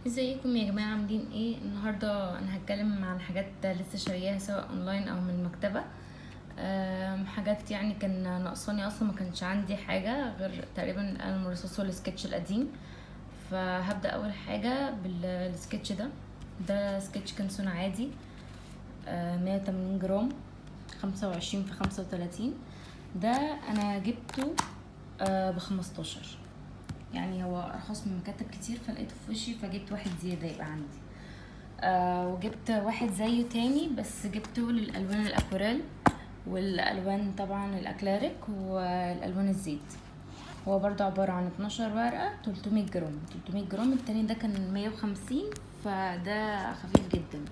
ازيكم يا جماعة؟ عاملين ايه؟ النهاردة انا هتكلم عن حاجات لسه شارياها سواء اونلاين او من المكتبة. حاجات يعني كان ناقصاني اصلا، ما كانش عندي حاجة غير تقريبا القلم الرصاص والسكتش القديم. فهبدأ اول حاجة بالسكتش ده سكتش كنسون عادي، 180 جرام، 25 في 35. ده انا جبته ب15، يعني هو ارخص من مكاتب كتير فلقيته في وشي فجبت واحد زيادة يبقى عندي. وجبت واحد زيه تاني بس جبته للالوان الاكوريل والالوان طبعا الاكليريك والالوان الزيت. هو برضو عبارة عن 12 ورقة، 300 جرام 300 جرام. التاني ده كان 150، فده خفيف جدا.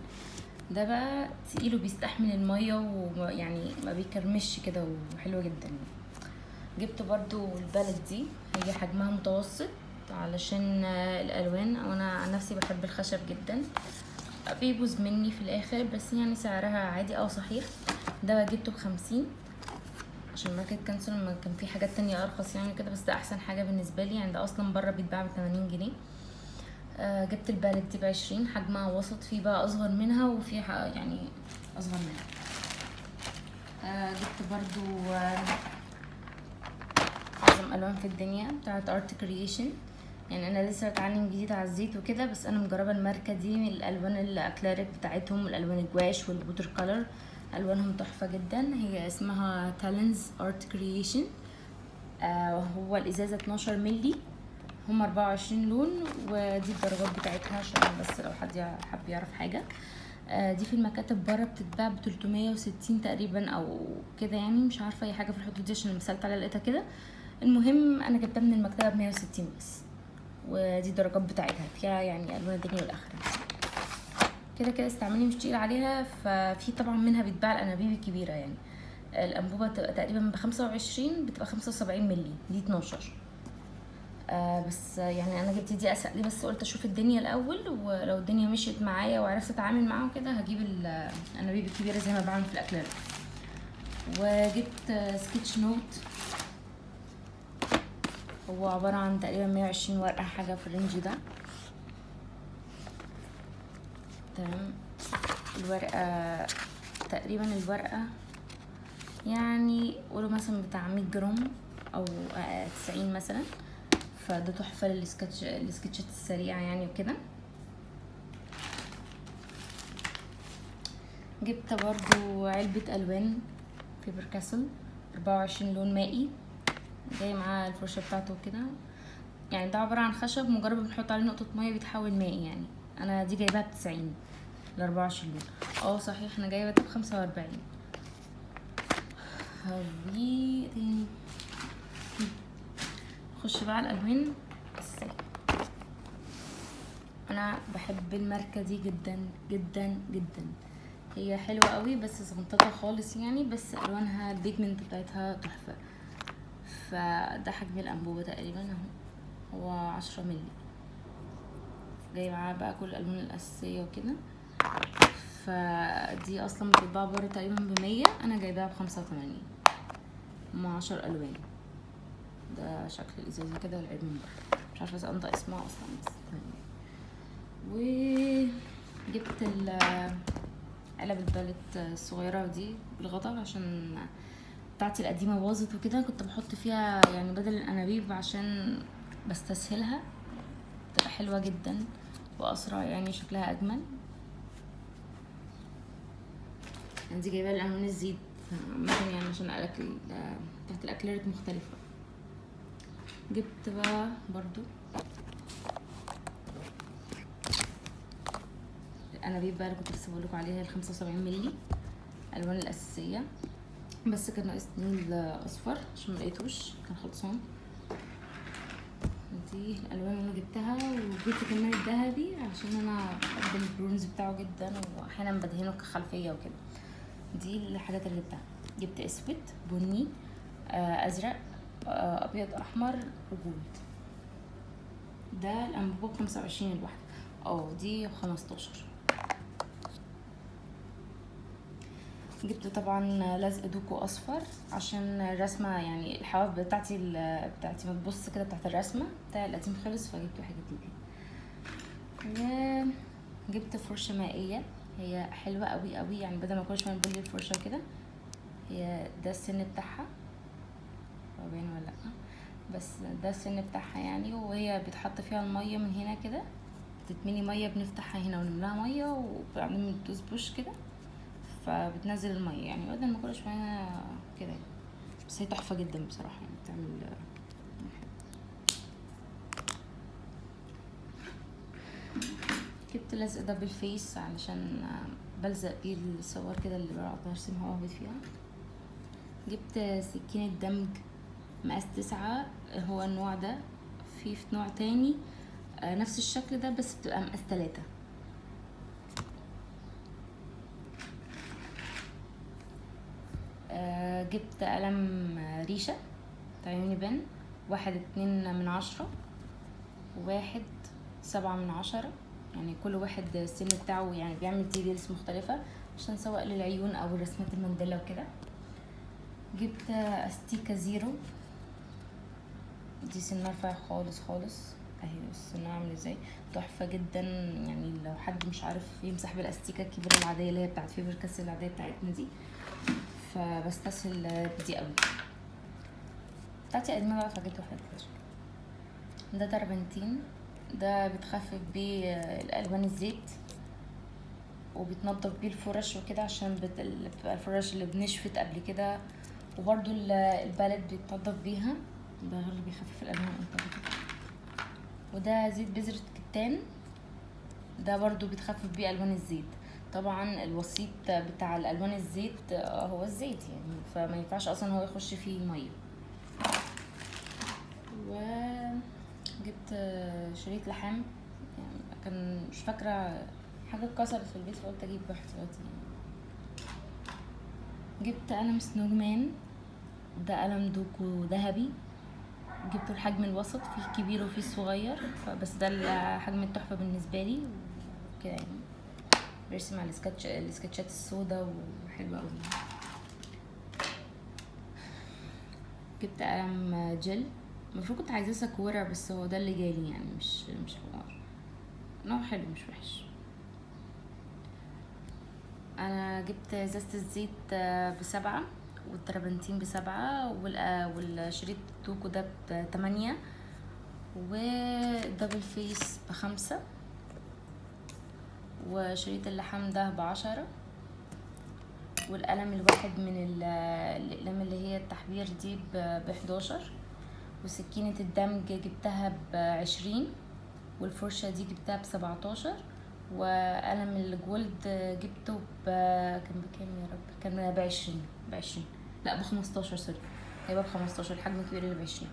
ده بقى تقيل وبيستحمل المية ويعني ما بيكرمش كده وحلو جدا. جبت برضو البالت دي، هي حجمها متوسط علشان الالوان، وانا عن نفسي بحب الخشب جدا، بيبوظ مني في الاخر، بس يعني سعرها عادي. صحيح ده جبته ب50 عشان ماركت كانسون، ما كان في حاجات تانية ارخص يعني كده، بس ده احسن حاجة بالنسبة لي يعني. ده اصلا بره بيتباع ب80 جنيه. جبت البالت دي ب20، حجمها وسط، فيه بقى اصغر منها وفي يعني اصغر منها. جبت برضو اعظم الوان في الدنيا بتاعت ارت كرييشن. يعني انا لسه بتعلم جديد على الزيت وكده، بس انا مجربه الماركه دي من الالوان الاكليريك بتاعتهم، الالوان الجواش والووتر كولر، الوانهم تحفه جدا. هي اسمها تالنز ارت كرييشن. هو الازازه 12 ملي، هم 24 لون، ودي الدرجات بتاعتها عشان بس لو حد حب يعرف حاجه. دي في المكاتب بره بتتباع ب 360 تقريبا او كده، يعني مش عارفه اي حاجه في الحدود دي عشان مثلت عليها لقيتها كده. المهم انا جبتها من المكتبه ب 160 بس، ودي الدرجات بتاعتها فيها يعني الوان الدنيا والاخره. كده كده استعمالي مش تقيل عليها. ففي طبعا منها بيتباع الانابيب الكبيره، يعني الانبوبه بتبقى تقريبا ب25، بتبقى 75 ملي، دي 12. بس يعني انا جبت دي اسهل لي، بس قلت اشوف الدنيا الاول، ولو الدنيا مشيت معايا وعرفت اتعامل معاهم كده هجيب الانابيب الكبيره زي ما بعمل في الاكليريك. وجبت سكتش نوت، هو عبارة عن تقريبا 120 ورقة، حاجة في الرينج ده. تمام. الورقة تقريبا يعني قولوا مثلا بتاع 100 جرام او 90 مثلا. فده تحفة السكتشات السريعة يعني وكده. جبت برضو علبة الوان فيبر كاسل، 24 لون مائي، جاي معاه الفرشة بتاعته وكده. يعني ده عبارة عن خشب، مجرد بنحط عليه نقطة مية بيتحول مائي. يعني انا دي جايباها ب90 ل24 لون. صحيح انا جايبة ب45. هوريه تاني. نخش بقى على الالوان. انا بحب الماركة دي جدا جدا جدا، هي حلوة قوي بس صغنططة خالص يعني، بس الوانها البيجمنت بتاعتها تحفة. فده حجم الانبوبة تقريبا اهو، هو 10 ملي، جاي معاه بقى كل الالوان الاساسية وكده. فدي اصلا بتتباع بره تقريبا ب100، انا جايباها ب85 مع 10 الوان. ده شكل الازازة كده والعيد من بره، مش عارفة اذا انطق اسمها اصلا بس تمام. وجبت علب البالت الصغيرة دي بالغطا عشان بتاعتي القديمة باظت وكده، كنت بحط فيها يعني بدل الانابيب عشان بستسهلها، تبقى حلوة جدا واسرع يعني، شكلها اجمل. دي جايباها الالوان الزيت مثلا يعني عشان بتاعت الاكليريك مختلفة. جبت بقى برضو الانابيب بقى اللي كنت لسه بقولكوا عليها، 75 ملي، الالوان الاساسية، بس كان ناقصني الاصفر عشان ملقيتوش، كان خلصان. دي الالوان اللي انا جبتها. وجبت كمان الذهبي عشان انا بحب البرونز بتاعه جدا، واحيانا بدهنه كخلفيه وكده. دي الحاجات اللي جبتها. جبت اسود، بني، ازرق، ابيض، احمر، وجولد. ده الانبوبه ب25 الواحده. دي 15. جبت طبعا لزق دوكو اصفر عشان الرسمه، يعني الحواف بتاعتي ما تبص كده، بتاعت الرسمه بتاع القديم خلص، فجبت حاجه جديده. وجبت فرشة مائية، هي حلوة قوي قوي يعني، بدل ما كل شوية نبل الفرشة كده. هي ده السن بتاعها، هو باين ولا لأ؟ بس ده السن بتاعها يعني. وهي بيتحط فيها المية من هنا كده، تتملي مية، بنفتحها هنا ونملاها مية وبعدين بندوس بوش كده فبتنزل المية يعني، بدل ما كل شوية كده يعني. بس هي تحفة جدا بصراحة يعني، بتعمل. جبت لزق دبل فيس علشان بلزق بيه الصور كده اللي بقعد ارسمها واهبط فيها. جبت سكينة دمج مقاس 9، هو النوع ده. في نوع تاني نفس الشكل ده بس بتبقى مقاس 3. جبت قلم ريشة بتاع يونيبن، 1.2 و1.7 يعني، كل واحد السن بتاعه يعني بيعمل ديتيلز مختلفة عشان سواء للعيون او رسمة المندلة وكده. جبت استيكة زيرو، دي سنها رفيع خالص خالص اهي، سنها عامل ازاي، تحفة جدا يعني. لو حد مش عارف يمسح بالاستيكة الكبيرة العادية اللي هي بتاعت فيبر كاسل العادية بتاعتنا دي، فبستسهل بدي قوي. بتاعتي قديمة بقى فجبت واحدة كده. ده تربنتين، ده بتخفف بيه الالوان الزيت وبتنضف بيه الفرش وكده، عشان بتبقى الفرش اللي بنشفت قبل كده، وبرده البالت بيتنضف بيها، ده غير اللي بيخفف الالوان كده. وده زيت بذرة كتان، ده برضو بتخفف بيه الوان الزيت. طبعا الوسيط بتاع الالوان الزيت هو الزيت يعني، فما ينفعش اصلا هو يخش فيه ميه. وجبت شريط لحام يعني، كان مش فاكره حاجه اتكسرت في البيت فقلت اجيب احتياطي يعني. جبت قلم سنوجمان، ده قلم دوكو ذهبي، جبته الحجم الوسط، فيه كبير وفيه صغير، بس ده الحجم التحفه بالنسبه لي وكده يعني. برسم على السكتشات السودا وحلوه قوي. جبت قلم جل، المفروض كنت عايزاه ساكورا بس هو ده اللي جالي يعني، مش حوار، نوع حلو مش وحش. انا جبت ازازة الزيت ب7، والتربنتين ب7، والشريط توكو ده ب8، ودبل فيس ب5، وشريط اللحام ده ب10، والقلم الواحد من الاقلام اللي هي التحبير دي ب11، وسكينة الدمج جبتها ب20، والفرشة دي جبتها ب17، وقلم الجولد جبته كان بكام يا رب، كان ب20 لا ب15 سوري، جايبه ب15، الحجم الكبير اللي ب20.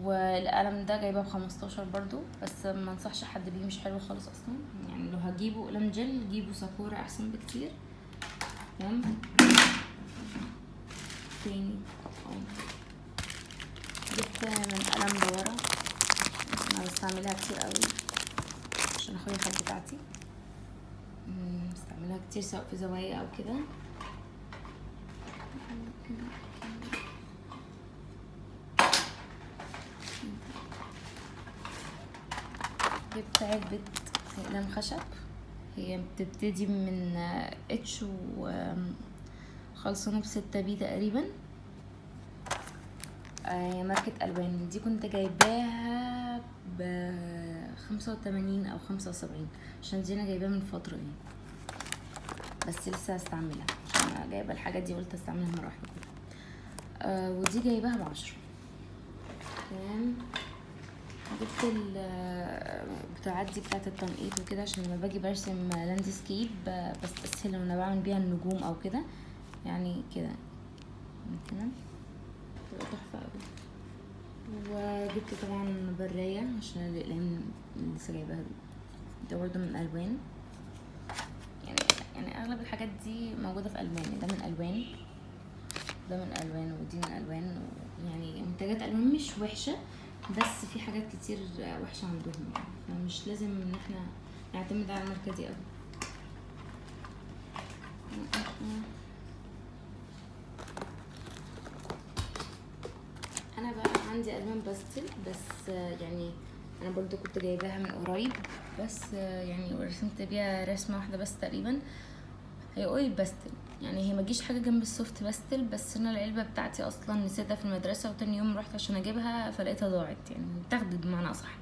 والقلم ده جايبه ب15 برضو، بس ما انصحش حد بيه، مش حلو خالص اصلا يعني. لو هتجيبوا قلم جل جيبوا ساكورا احسن بكتير. تمام. تاني جبت من قلم دوره، انا بستعملها كتير قوي عشان اخويا الخط بتاعتي، بستعملها كتير سواء في زوايا او كده. جبت علبة اقلام خشب، هي بتبتدي من اتش وخلصانة ب6 بي تقريبا، ماركة الوان. دي كنت جايباها ب85 او 75 عشان دي انا جايباها من فترة يعني، بس لسه هستعملها عشان انا جايبه الحاجات دي قلت استعملها مرة واحدة كده. ودي جايباها ب10. تمام. جبت البتاعات دي بتاعت التنقيط وكده، عشان لما باجي برسم لاندسكيب بستسهل وانا بعمل بيها النجوم او كده يعني كده. تمام، بتبقى تحفه قوي. وجبت طبعا برايه عشان الاقلام اللي لسه جايباها ده برضه من الوان يعني اغلب الحاجات دي موجوده في الوان، ده من الوان، ده من الوان، ودي من الوان، يعني منتجات الوان مش وحشه، بس في حاجات كتير وحشه عندهم يعني، فمش لازم ان احنا نعتمد على الماركه دي قوي. انا بقى عندي الوان باستل بس يعني انا برضو كنت جايباها من قريب، بس يعني رسمت بيها رسمه واحده بس تقريبا. هي اويل باستل، يعني هي مجيش حاجه جنب السوفت باستل، بس انا العلبه بتاعتي اصلا نسيتها في المدرسه، وتاني يوم رحت عشان اجيبها فلقيتها ضاعت، يعني اتاخدت بمعنى اصح.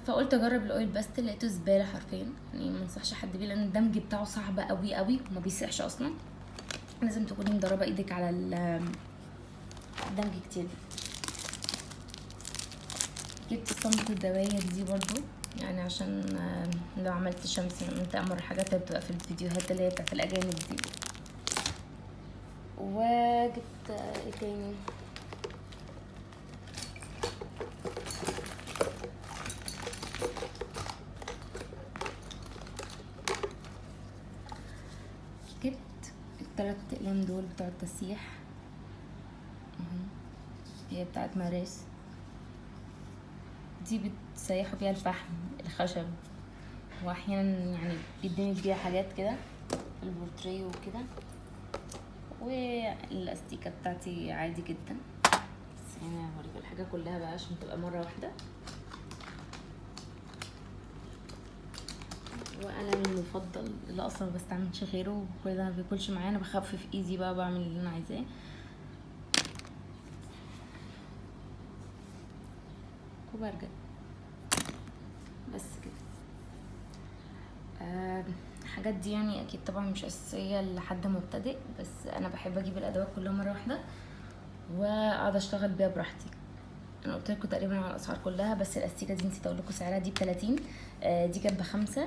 فقلت اجرب الاويل باستل، لقيته زباله حرفيا، يعني ما انصحش حد بيه، لان الدمج بتاعه صعب قوي قوي وما بيسيحش اصلا. لازم تكوني مدربه ايدك على الدمج كتير. جبت اسطمبة الدواير دي برضو، يعني عشان لو عملت شمس من تأمر الحاجات اللي بتبقى في الفيديوهات اللي هي بتاعت الأجانب دي. وجبت ايه تاني، جبت الثلاث اقلام دول بتوع التسييح. هي بتاعت ماريس دي، بتسيحوا فيها الفحم الخشب، واحيانا يعني بيدمج بيها حاجات كده، البورتريه وكده. والاستيكه بتاعتي عادي جدا، بس يعني هوريك الحاجه كلها بقى عشان تبقى مره واحده. وقلمي المفضل اللي اصلا ما بستعملش غيره، وكل ده ما بياكلش معايا، انا بخفف ايدي بقى، بعمل اللي انا عايزاه. وبرجع بس كده. الحاجات دي يعني اكيد طبعا مش اساسيه لحد مبتدئ، بس انا بحب اجيب الادوات كلها مره واحده واقعد اشتغل بيها براحتي. انا قلت لكم تقريبا على الاسعار كلها، بس الاستيكه دي نسيت اقول لكم سعرها، دي ب30. دي كانت ب5.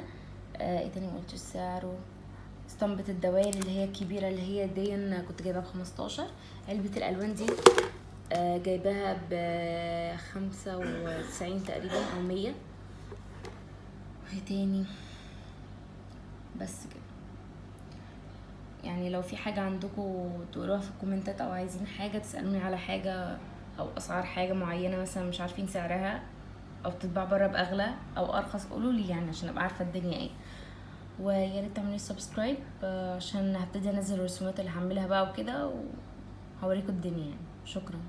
ايه تاني قلت سعره؟ اسطمبة الدوائر اللي هي الكبيرة اللي هي دي كنت جايباها ب15. علبة الالوان دي جايباها ب95 تقريبا او 100. ايه تاني؟ بس كده. يعني لو في حاجة عندكم تقولوها في الكومنتات، او عايزين حاجة تسألوني على حاجة، او اسعار حاجة معينة مثلا مش عارفين سعرها، او بتتباع بره باغلى او ارخص، قولوا لي يعني عشان ابقى عارفة الدنيا ايه. ويا ريت تعملوا سبسكرايب عشان هبتدي انزل الرسومات اللي هعملها بقى وكده، وهوريكم الدنيا يعني. شكرا.